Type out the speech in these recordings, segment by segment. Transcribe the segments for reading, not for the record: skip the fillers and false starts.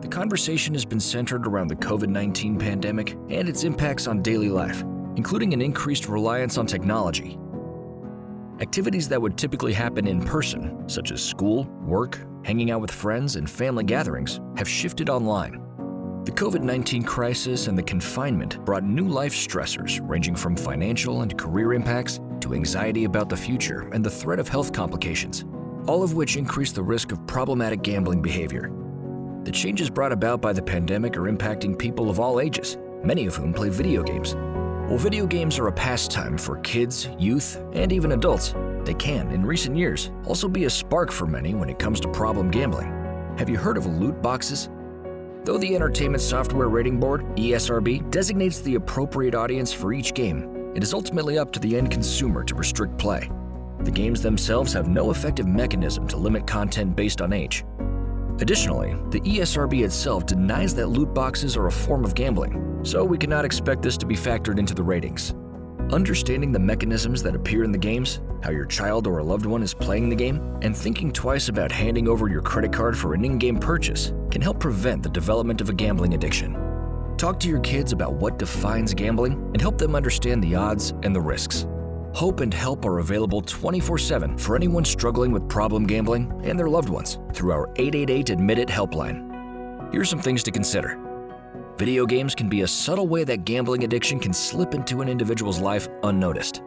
The conversation has been centered around the COVID-19 pandemic and its impacts on daily life, including an increased reliance on technology. Activities that would typically happen in person, such as school, work, hanging out with friends, and family gatherings, have shifted online. The COVID-19 crisis and the confinement brought new life stressors ranging from financial and career impacts to anxiety about the future and the threat of health complications, all of which increase the risk of problematic gambling behavior. The changes brought about by the pandemic are impacting people of all ages, many of whom play video games. While video games are a pastime for kids, youth, and even adults, they can, in recent years, also be a spark for many when it comes to problem gambling. Have you heard of loot boxes? Though the Entertainment Software Rating Board, ESRB, designates the appropriate audience for each game, it is ultimately up to the end consumer to restrict play. The games themselves have no effective mechanism to limit content based on age. Additionally, the ESRB itself denies that loot boxes are a form of gambling, so we cannot expect this to be factored into the ratings. Understanding the mechanisms that appear in the games, how your child or a loved one is playing the game, and thinking twice about handing over your credit card for an in-game purchase can help prevent the development of a gambling addiction. Talk to your kids about what defines gambling and help them understand the odds and the risks. Hope and help are available 24/7 for anyone struggling with problem gambling and their loved ones through our 888-ADMIT-IT helpline. Here are some things to consider. Video games can be a subtle way that gambling addiction can slip into an individual's life unnoticed.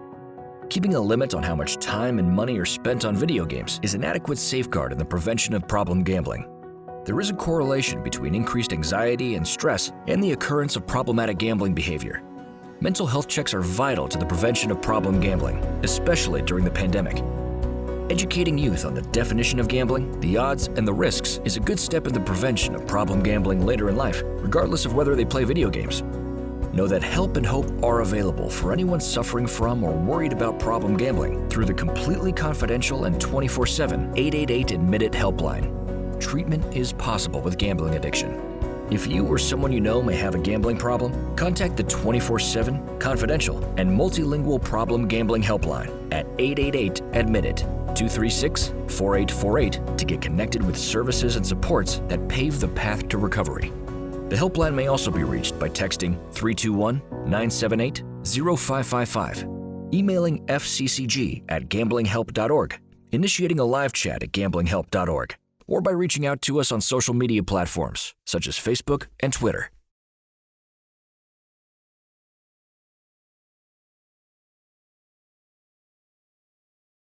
Keeping a limit on how much time and money are spent on video games is an adequate safeguard in the prevention of problem gambling. There is a correlation between increased anxiety and stress and the occurrence of problematic gambling behavior. Mental health checks are vital to the prevention of problem gambling, especially during the pandemic. Educating youth on the definition of gambling, the odds, and the risks is a good step in the prevention of problem gambling later in life, regardless of whether they play video games. Know that help and hope are available for anyone suffering from or worried about problem gambling through the completely confidential and 24/7 888-ADMIT-IT helpline. Treatment is possible with gambling addiction. If you or someone you know may have a gambling problem, contact the 24/7 confidential and multilingual problem gambling helpline at 888-ADMIT-IT 236-4848 to get connected with services and supports that pave the path to recovery. The helpline may also be reached by texting 321-978-0555, emailing fccg@gamblinghelp.org, initiating a live chat at gamblinghelp.org, or by reaching out to us on social media platforms such as Facebook and Twitter.